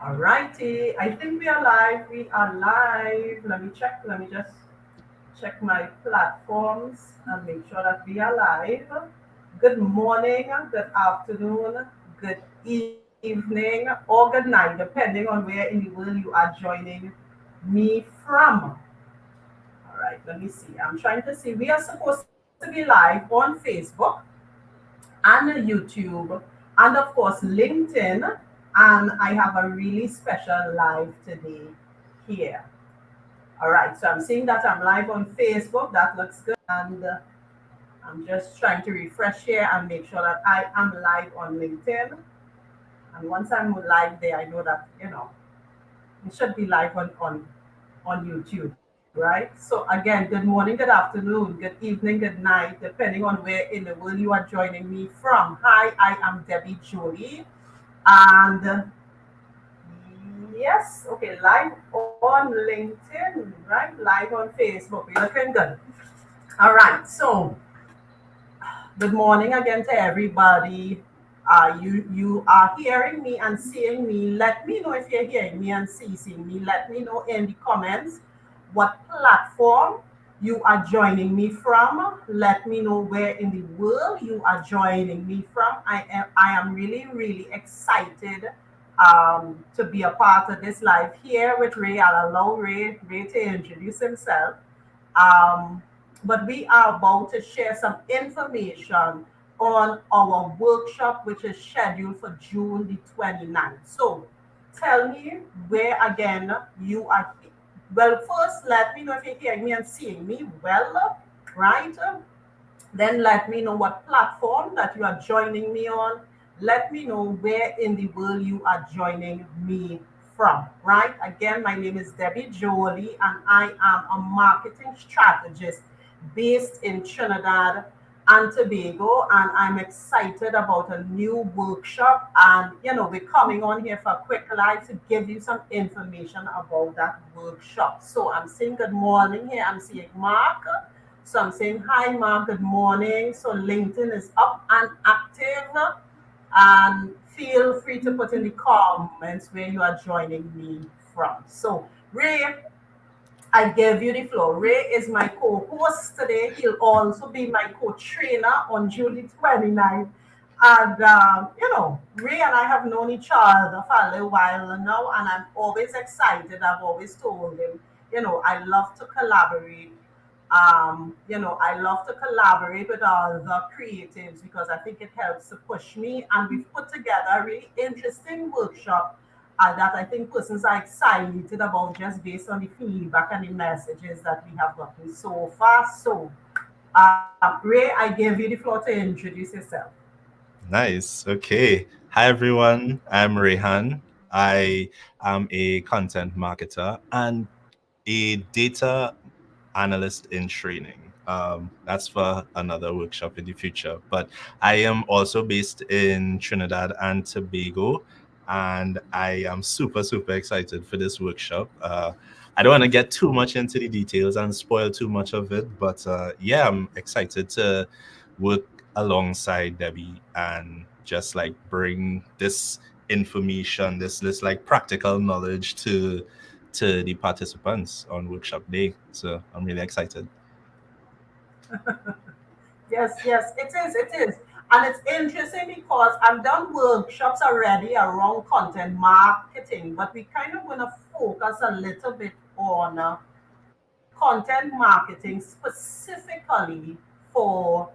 Alrighty, I think we are live. We are live. Let me check. Let me just check my platforms and make sure that we are live. Good morning, good afternoon, good evening, or good night, depending on where in the world you are joining me from. All right, let me see. I'm trying to see. We are supposed to be live on Facebook and YouTube and, of course, LinkedIn. And I have a really special live today here. All right, so I'm seeing that I'm live on Facebook. That looks good. And I'm just trying to refresh here and make sure that I am live on LinkedIn. And once I'm live there, I know that, it should be live on YouTube, right? So again, good morning, good afternoon, good evening, good night, depending on where in the world you are joining me from. Hi, I am Debbie Jolie. And yes, okay, live on LinkedIn, right? Live on Facebook. We're looking good. All right, so good morning again to everybody. You are hearing me and seeing me. Let me know if you're hearing me and seeing me. Let me know in the comments what platform you are joining me from. Let me know where in the world you are joining me from. I am really excited to be a part of this live here with Ray. I'll allow Ray to introduce himself. Um, but we are about to share some information on our workshop, which is scheduled for June the 29th. So tell me where again you are. Well, first, let me know if you're hearing me and seeing me well, right? Then let me know what platform that you are joining me on. Let me know where in the world you are joining me from, right? Again, my name is Debbie Jolie, and I am a marketing strategist based in Trinidad and Tobago. And I'm excited about a new workshop. And, we're coming on here for a quick live to give you some information about that workshop. So I'm saying good morning here. I'm seeing Mark. So I'm saying, hi, Mark, good morning. So LinkedIn is up and active. And feel free to put in the comments where you are joining me from. So, Ray, I give you the floor. Ray is my co host today. He'll also be my co trainer on July 29th. And, Ray and I have known each other for a little while now, and I'm always excited. I've always told him, I love to collaborate. I love to collaborate with other creatives because I think it helps to push me. And we've put together a really interesting workshop that I think persons are excited about just based on the feedback and the messages that we have gotten so far. So, Ray, I give you the floor to introduce yourself. Nice. Okay. Hi, everyone. I'm Rehan. I am a content marketer and a data analyst in training. That's for another workshop in the future. But I am also based in Trinidad and Tobago, and I am super excited for this workshop. I don't want to get too much into the details and spoil too much of it, but yeah, I'm excited to work alongside Debbie and just like bring this information, this like practical knowledge to the participants on workshop day. So I'm really excited. Yes, it is. And it's interesting because I've done workshops already around content marketing, but we kind of want to focus a little bit on content marketing specifically for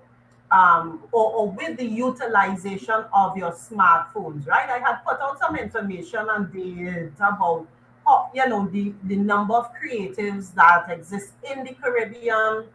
or with the utilization of your smartphones, right? I had put out some information and data about the number of creatives that exist in the Caribbean,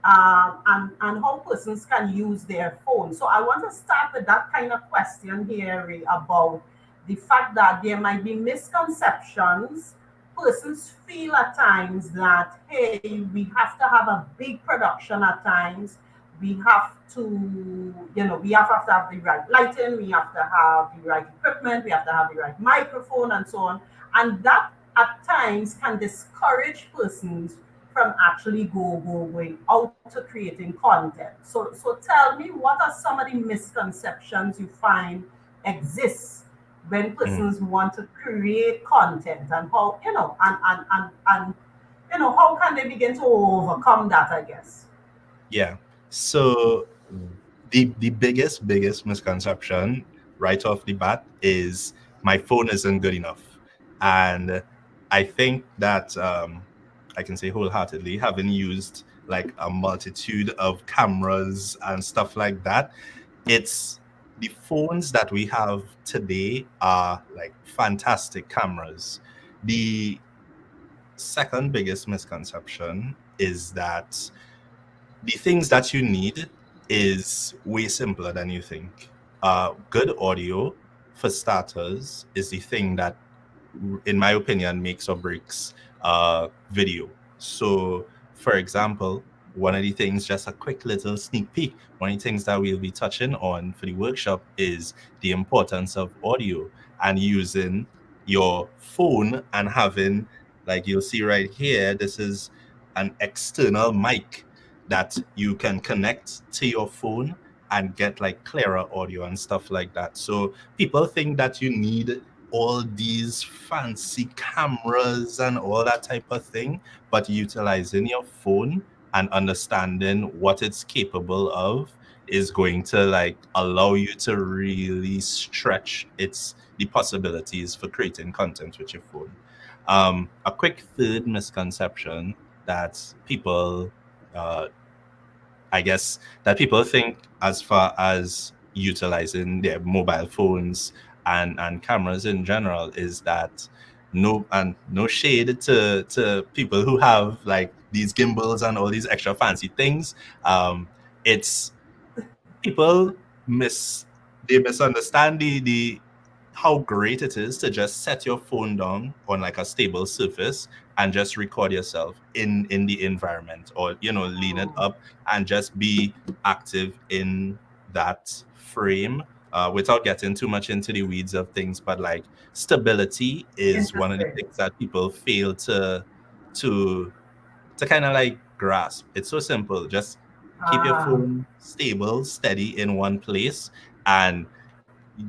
and how persons can use their phone. So I want to start with that kind of question here, Ray, about the fact that there might be misconceptions. Persons feel at times that, hey, we have to have a big production at times. We have to have the right lighting, we have to have the right equipment, we have to have the right microphone, and so on. And that at times can discourage persons from actually going out to creating content. So tell me, what are some of the misconceptions you find exist when Mhm. persons want to create content, and how, and how can they begin to overcome that, I guess. Yeah. So the biggest misconception right off the bat is my phone isn't good enough, and I think that I can say wholeheartedly, having used like a multitude of cameras and stuff like that, it's the phones that we have today are like fantastic cameras. The second biggest misconception is that the things that you need is way simpler than you think. Good audio, for starters, is the thing that, in my opinion, makes or breaks video. So, for example, one of the things, just a quick little sneak peek, one of the things that we'll be touching on for the workshop is the importance of audio and using your phone and having, like you'll see right here, this is an external mic that you can connect to your phone and get like clearer audio and stuff like that. So people think that you need all these fancy cameras and all that type of thing, but utilizing your phone and understanding what it's capable of is going to like allow you to really stretch its the possibilities for creating content with your phone. A quick third misconception that people uh, I guess that people think as far as utilizing their mobile phones and cameras in general is that no shade to people who have like these gimbals and all these extra fancy things. It's people they misunderstand the how great it is to just set your phone down on like a stable surface and just record yourself in the environment, or lean it up and just be active in that frame, without getting too much into the weeds of things. But like stability is one of the Interesting. things that people fail to to kind of like grasp. It's so simple. Just keep your Ah, phone stable, steady in one place, and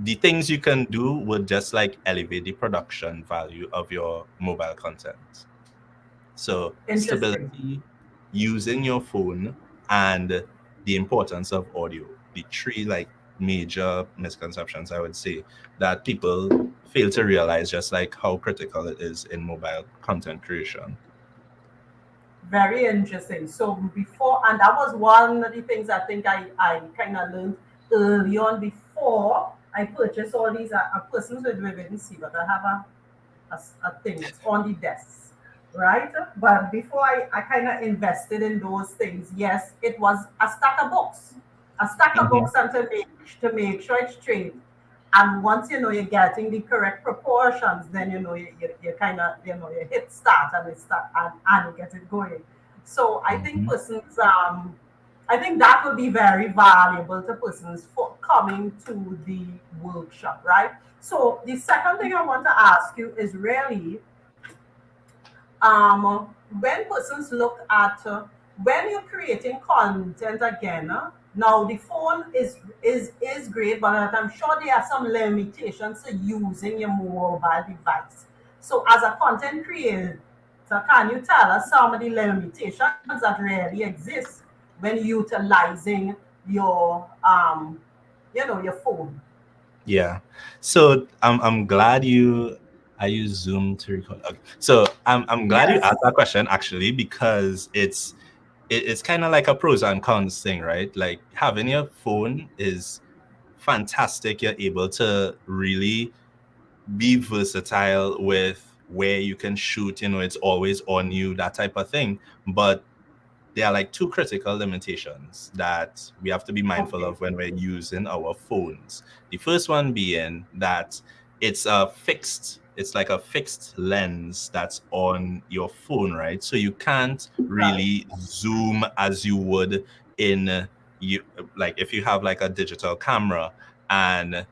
the things you can do would just like elevate the production value of your mobile content. So interesting. stability, using your phone, and the importance of audio. The three like major misconceptions I would say that people fail to realize just like how critical it is in mobile content creation. Very interesting. So before, and that was one of the things I think I kind of learned early on before I purchased all these. Persons will didn't see, but I have a thing. It's on the desk, right? But before I kind of invested in those things, yes, it was a stack of Mhm. books, and to make sure it's straight. And once you're getting the correct proportions, then you kind of you hit start, and it start, and you get it going. So I think Mhm. persons I think that will be very valuable to persons for coming to the workshop, right? So the second thing I want to ask you is really, when persons look at, when you're creating content again, now the phone is great, but I'm sure there are some limitations to using your mobile device. So as a content creator, can you tell us some of the limitations that really exist when utilizing your your phone? Yeah. So I'm glad I use Zoom to record. Okay. So I'm glad you Yes. asked that question actually, because it's kind of like a pros and cons thing, right? Like having your phone is fantastic. You're able to really be versatile with where you can shoot, it's always on you, that type of thing. But there are like two critical limitations that we have to be mindful Okay. of when we're using our phones. The first one being that it's like a fixed lens that's on your phone, right? So you can't Right. really zoom as you would in you like if you have like a digital camera. And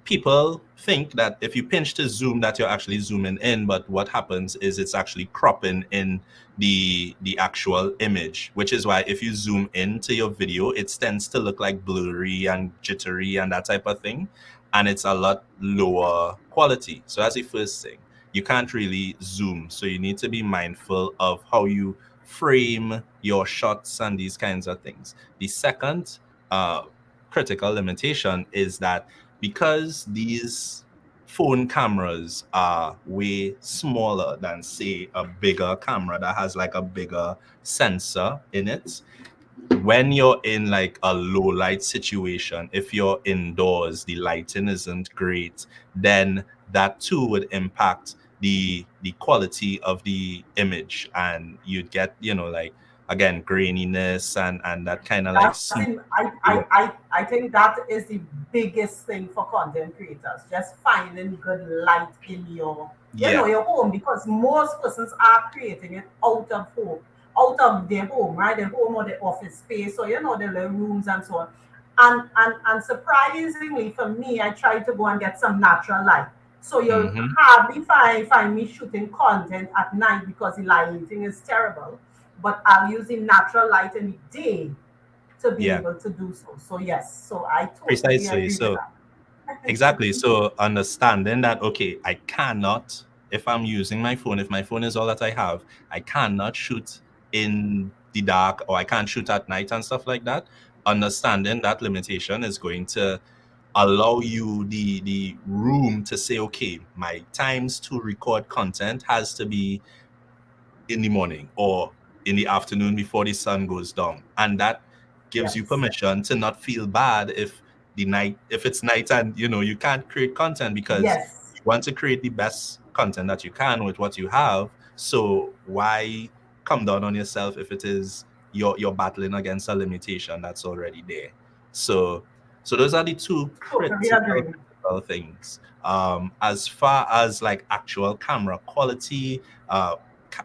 people think that if you pinch to zoom that you're actually zooming in, but what happens is it's actually cropping in the actual image, which is why if you zoom into your video it tends to look like blurry and jittery and that type of thing. and it's a lot lower quality. So that's the first thing. You can't really zoom. So you need to be mindful of how you frame your shots and these kinds of things. The second uh, critical limitation is that because these phone cameras are way smaller than, say, a bigger camera that has like a bigger sensor in it, when you're in like a low light situation, if you're indoors, the lighting isn't great, then that too would impact the quality of the image, and you'd get, like, again, graininess and that kind of like That's smooth. in, I think that is the biggest thing for content creators, just finding good light in your, Yeah. your home, because most persons are creating it out of home, out of their home, right? Their home or their office space, or their little rooms and so on. And surprisingly for me, I try to go and get some natural light. So you'll Mm-hmm. hardly find me shooting content at night because the lighting is terrible. But I'll use the natural light in the day to be Yeah, able to do so. So yes, so I totally precisely. agree with So that. exactly. So understanding that, okay, I cannot, if I'm using my phone, if my phone is all that I have, I cannot shoot in the dark, or I can't shoot at night and stuff like that. Understanding that limitation is going to allow you the room to say, okay, my times to record content has to be in the morning or in the afternoon before the sun goes down. And that gives you Yes, permission to not feel bad if it's night and you can't create content, because yes, you want to create the best content that you can with what you have. So why come down on yourself if it is you're battling against a limitation that's already there? So those are the two totally critical agree. things. As far as like actual camera quality,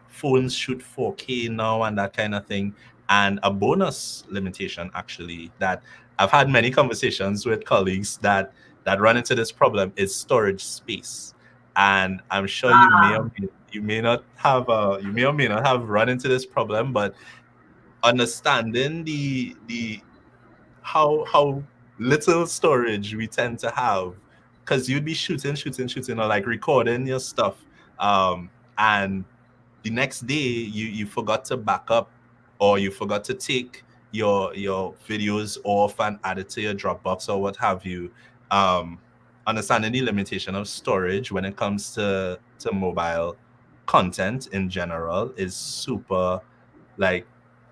phones shoot 4K now and that kind of thing. And a bonus limitation, actually, that I've had many conversations with colleagues that run into this problem is storage space. And I'm sure Ah, you may not have you may or may not have run into this problem, but understanding the how little storage we tend to have, because you'd be shooting, or like recording your stuff, and the next day you forgot to back up, or you forgot to take your videos off and add it to your Dropbox or what have you. um Understanding the limitation of storage when it comes to mobile content in general is super, like,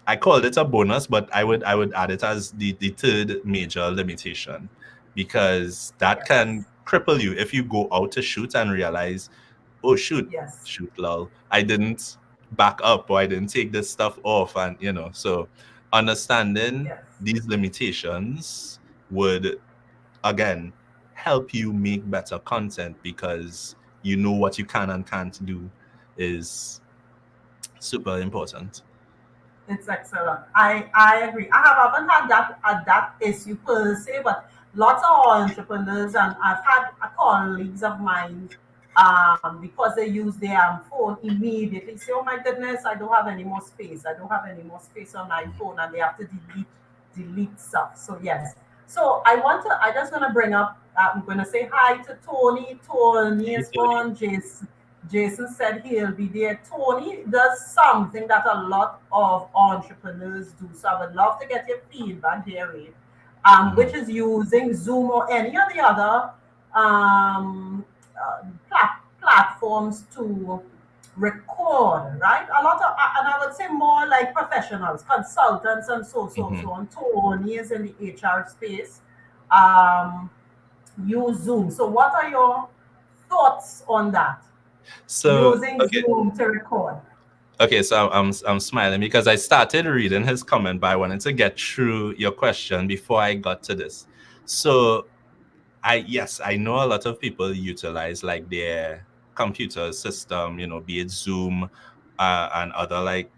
I called it a bonus, but I would add it as the third major limitation, because that yes, can cripple you if you go out to shoot and realize, oh yes, shoot, lol, I didn't back up, or I didn't take this stuff off, and so understanding yes. these limitations would, again, help you make better content, because you know what you can and can't do is super important. It's excellent. I agree. Haven't had that issue per se, but lots of entrepreneurs, and I've had colleagues of mine, because they use their phone immediately say, "Oh my goodness, I don't have any more space. I don't have any more space on my phone," and they have to delete stuff. So yes. So I just want to bring up. I'm going to say hi to Tony. Tony Hey, is Tony. on. Jason said he'll be there. Tony does something that a lot of entrepreneurs do. So I would love to get your feedback here, Ray, which Mhm. is using Zoom or any of the other um, platforms to record, right? A lot of, and I would say more like professionals, consultants, and so Mhm. on. Tony is in the HR space. Um, use Zoom. So, what are your thoughts on that? So Using Zoom to record. okay, so I'm smiling because I started reading his comment, but I wanted to get through your question before I got to this. So yes, I know a lot of people utilize like their computer system, be it Zoom, and other like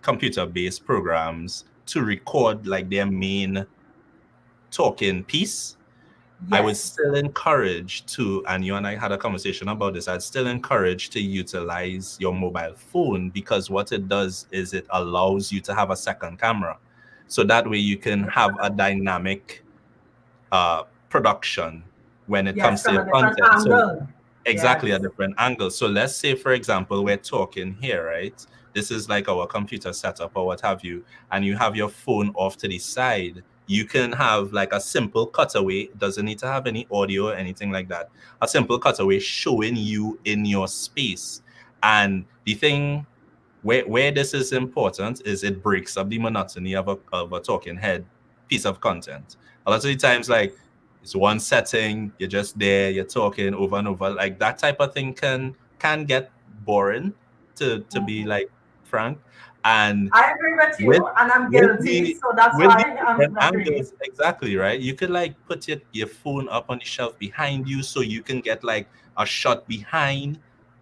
computer-based programs to record like their main talking piece. I would Yes, still encourage to, and you and I had a conversation about this, I'd still encourage to utilize your mobile phone, because what it does is it allows you to have a second camera. So that way you can have a dynamic production when it Yes, comes to from your a different content. So angle. exactly, a Yes. different angle. So let's say, for example, we're talking here, right? This is like our computer setup or what have you, and you have your phone off to the side. You can have like a simple cutaway, doesn't need to have any audio or anything like that. A simple cutaway showing you in your space. And the thing where this is important is it breaks up the monotony of a talking head piece of content. A lot of the times, like, it's one setting, you're just there, you're talking over and over. Like that type of thing can get boring, to be Mhm. like frank. And I agree with with you, and I'm with guilty, the so that's with the why I'm different agreeing. angles, exactly, right? You could like put your phone up on the shelf behind you so you can get like a shot behind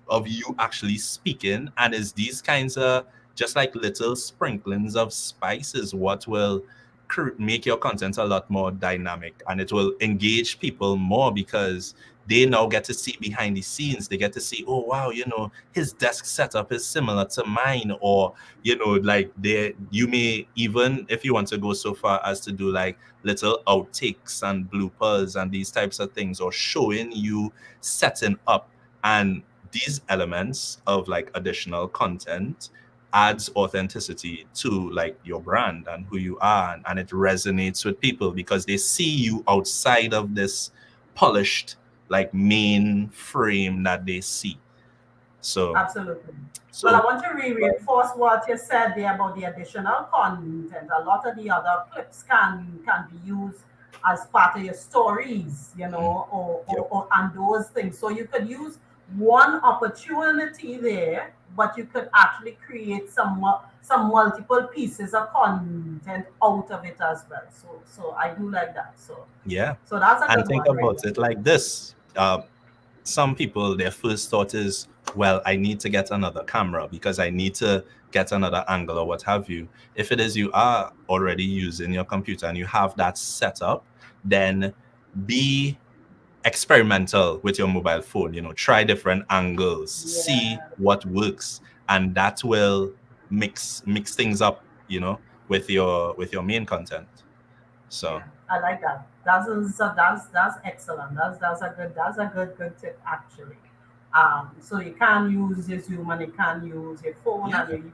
of you actually speaking. And it's these kinds of just like little sprinklings of spices what will make your content a lot more dynamic, and it will engage people more because they now get to see behind the scenes. They get to see, oh wow, his desk setup is similar to mine. Or like you may, even if you want to go so far as to do like little outtakes and bloopers and these types of things, or showing you setting up. And these elements of like additional content adds authenticity to like your brand and who you are, and it resonates with people because they see you outside of this polished like main frame that they see. so Absolutely. Well, I so want to reinforce what you said there about the additional content. A lot of the other clips can be used as part of your stories, mm, yep, and those things. So you could use one opportunity there, but you could actually create some multiple pieces of content out of it as well. So I do like that. yeah. So that's a And good think one, about really. it like this. Some people, their first thought is, well, I need to get another camera because I need to get another angle or what have you. If it is you are already using your computer and you have that set up, then be experimental with your mobile phone. Try different angles, see Yeah. what works, and that will mix things up, with your main content. So Yeah, I like that. That's excellent. That's a good tip actually. So you can use your Zoom and you can use your phone yeah, and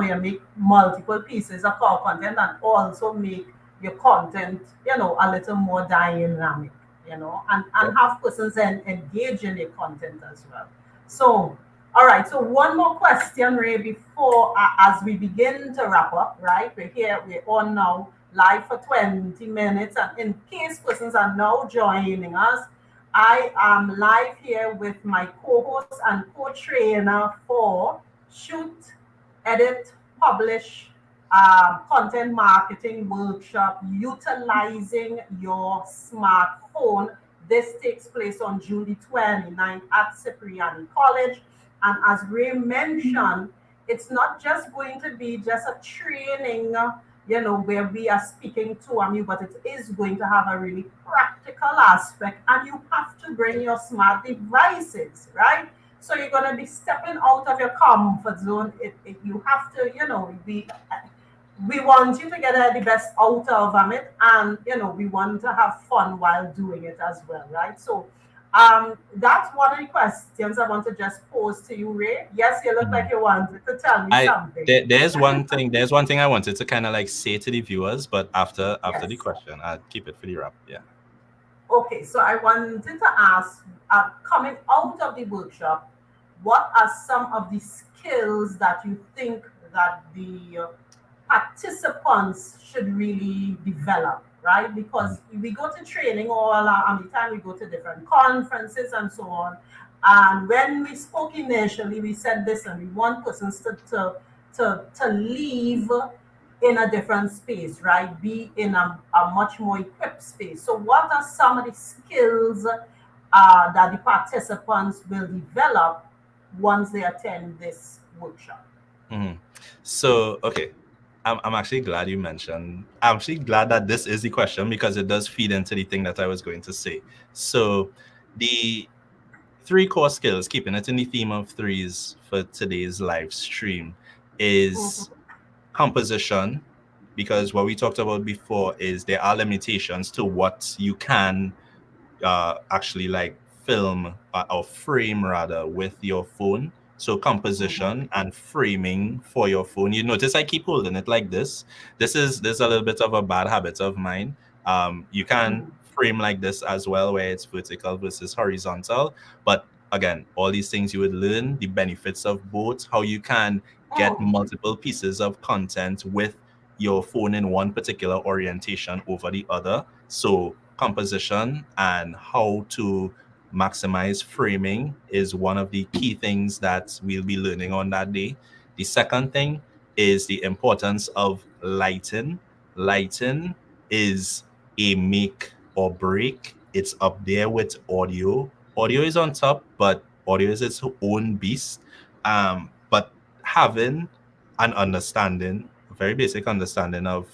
you make multiple pieces of our content and also make your content a little more dynamic, yep. and have persons engage in your content as well. So all right, so one more question, Ray, before as we begin to wrap up, right? We're on now live for 20 minutes. And in case persons are now joining us, I am live here with my co host and co trainer for Shoot, Edit, Publish content marketing workshop utilizing your smartphone. This takes place on June the 29th at Cipriani College. And as Ray mentioned, it's not just going to be just a training, where we are speaking to you, but it is going to have a really practical aspect. And you have to bring your smart devices, right? So you're going to be stepping out of your comfort zone. You have to, we want you to get the best out of it, and we want to have fun while doing it as well, right? So that's one of the questions I want to just pose to you, Ray. Yes, you look like Mhm. you wanted to tell me something. There's one thing I wanted to kind of like say to the viewers, but after the Yes. question, I'll keep it for the wrap. Yeah. Okay, so I wanted to ask, coming out of the workshop, what are some of the skills that you think that the participants should really develop, right? Mhm. Because we go to training all the time, we go to different conferences and so on. And when we spoke initially, we said this, and we want persons to leave in a different space, right? Be in a much more equipped space. So, what are some of the skills that the participants will develop once they attend this workshop? Mhm. So, okay. I'm actually glad you mentioned. I'm actually glad that this is the question because it does feed into the thing that I was going to say. So, the three core skills, keeping it in the theme of threes for today's live stream, is Mhm. composition, because what we talked about before is there are limitations to what you can actually like film or frame rather with your phone. So Mhm. composition and framing for your phone. You notice I keep holding it like this. This is a little bit of a bad habit of mine. You can Mhm. frame like this as well, where it's vertical versus horizontal. But again, all these things you would learn the benefits of both, how you can get Mm. multiple pieces of content with your phone in one particular orientation over the other. So composition and how to maximize framing is one of the key things that we'll be learning on that day. The second thing is the importance of lighting. Lighting is a make or break. It's up there with audio. Audio is on top, but audio is its own beast. But having an understanding, a very basic understanding of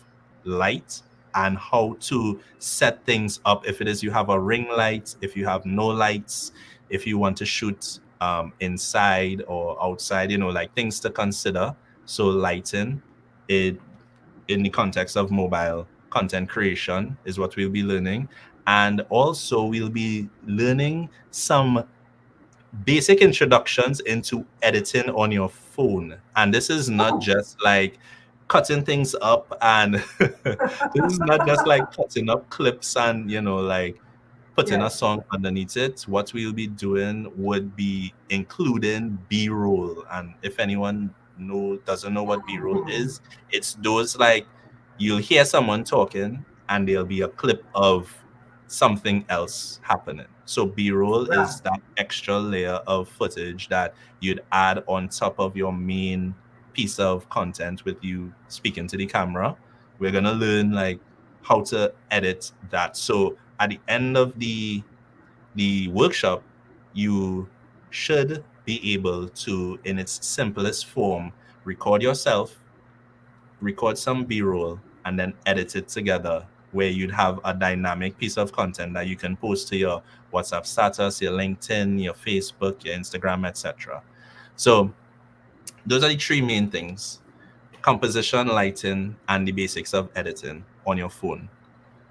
light and how to set things up. If it is you have a ring light, if you have no lights, if you want to shoot inside or outside, like things to consider. So lighting it in the context of mobile content creation is what we'll be learning. And also we'll be learning some basic introductions into editing on your phone. And this is not Oh, just like cutting things up and this is not just like cutting up clips and like putting a yes. song underneath it. What we'll be doing would be including B-roll. And if anyone doesn't know what B-roll Mhm. is, it's those like you'll hear someone talking and there'll be a clip of something else happening. So B-roll Right. is that extra layer of footage that you'd add on top of your main piece of content with you speaking to the camera. We're gonna learn like how to edit that. So at the end of the workshop, you should be able to, in its simplest form, record yourself, record some B-roll, and then edit it together where you'd have a dynamic piece of content that you can post to your WhatsApp status, your LinkedIn, your Facebook, your Instagram, etc. So those are the three main things: composition, lighting, and the basics of editing on your phone.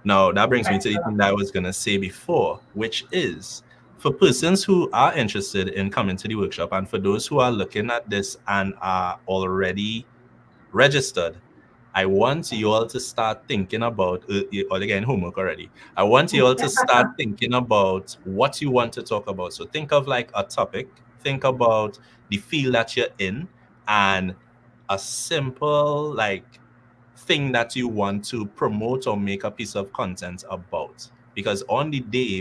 Now, that brings me to the thing Excellent. that I was going to say before, which is for persons who are interested in coming to the workshop and for those who are looking at this and are already registered, I want you all to start thinking about, or again, homework already. I want you all to start thinking about what you want to talk about. So think of like a topic, think about the field that you're in, and a simple like thing that you want to promote or make a piece of content about. Because on the day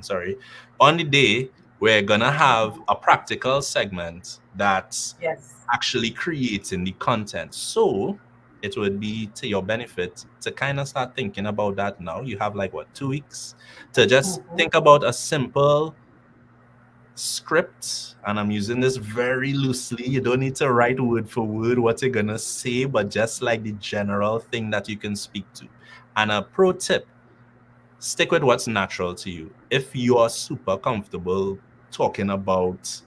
sorry, on the day we're gonna have a practical segment that's Yes. actually creating the content. So it would be to your benefit to kind of start thinking about that now. You have like what, 2 weeks to just Mhm. think about a simple script, and I'm using this very loosely. You don't need to write word for word what you're gonna say, but just like the general thing that you can speak to. And a pro tip: stick with what's natural to you. If you are super comfortable talking about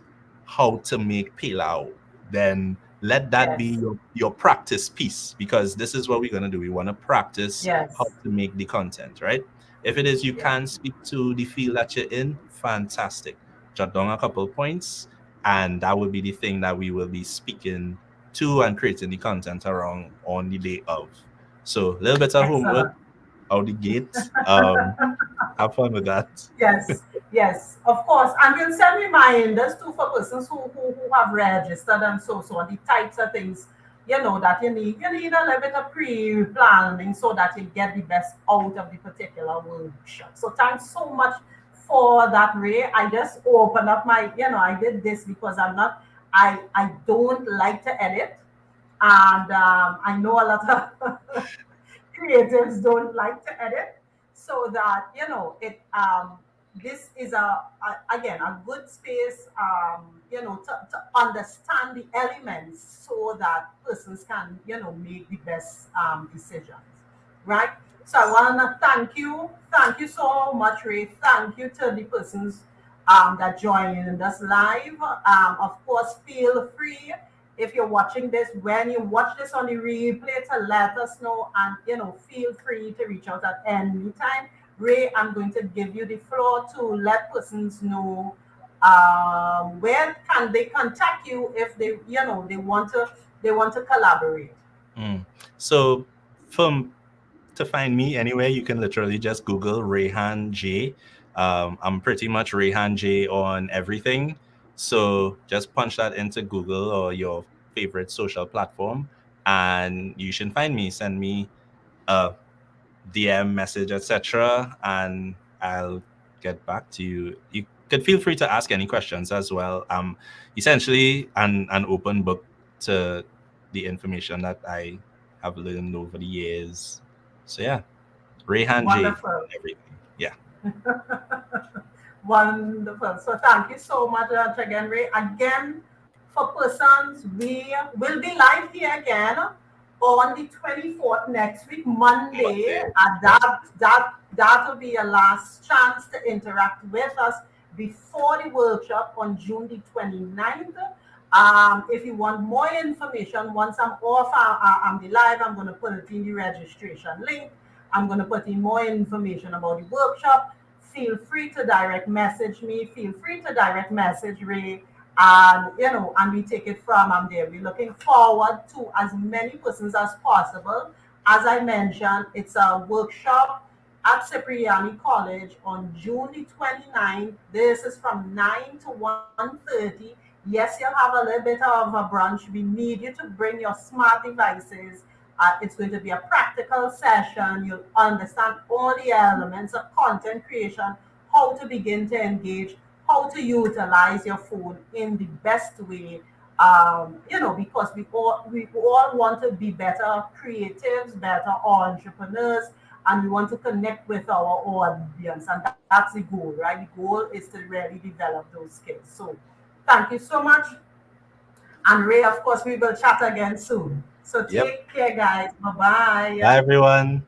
how to make pilau, then let that be Yes. your practice piece, because this is what we're going to do. We want to practice how Yes. to make the content, right? If it is you Yeah. can speak to the field that you're in, fantastic. Jot down a couple points, and that will be the thing that we will be speaking to and creating the content around on the day of. So a little bit of homework Excellent. out the gate. Have fun with that. Yes, yes, of course. And we'll send reminders too for persons who have registered and so on, the types of things, that you need. You need a little bit of pre-planning so that you get the best out of the particular workshop. So thanks so much for that, Ray. I just opened up my, I did this because I don't like to edit. And I know a lot of creatives don't like to edit, so that this is again a good space, to understand the elements so that persons can make the best decisions, right? So I want to thank you so much, Ray. Thank you to the persons that joined us live. Of course, feel free, if you're watching this, when you watch this on the replay, to let us know, and feel free to reach out at any time. Ray, I'm going to give you the floor to let persons know where can they contact you if they, they want to collaborate. Mm. So, from to find me anywhere, you can literally just Google Rayhan J. I'm pretty much Rayhan J on everything. So just punch that into Google or your favorite social platform, and you should find me. Send me a DM message, etc., and I'll get back to you. You could feel free to ask any questions as well. Essentially an open book to the information that I have learned over the years. So yeah, Rayhan J on Wonderful. everything. Yeah. Wonderful. So thank you so much again, Ray. Again, for persons, we will be live here again on the 24th next week, Monday. Monday. And Yeah. that will be your last chance to interact with us before the workshop on June the 29th. If you want more information, once I'm off, I'm the live, I'm going to put it in the registration link. I'm going to put in more information about the workshop. Feel free to direct message me. Feel free to direct message Ray. And, and we take it from there. We're looking forward to as many persons as possible. As I mentioned, it's a workshop at Cipriani College on June the 29th. This is from 9 to 1:30. Yes, you'll have a little bit of a brunch. We need you to bring your smart devices. It's going to be a practical session. You'll understand all the elements of content creation, how to begin to engage, how to utilize your phone in the best way. Because we all want to be better creatives, better entrepreneurs, and we want to connect with our audience. And that's the goal, right? The goal is to really develop those skills. So thank you so much. And Ray, of course, we will chat again soon. So Yep. take care, guys. Bye bye. Bye everyone.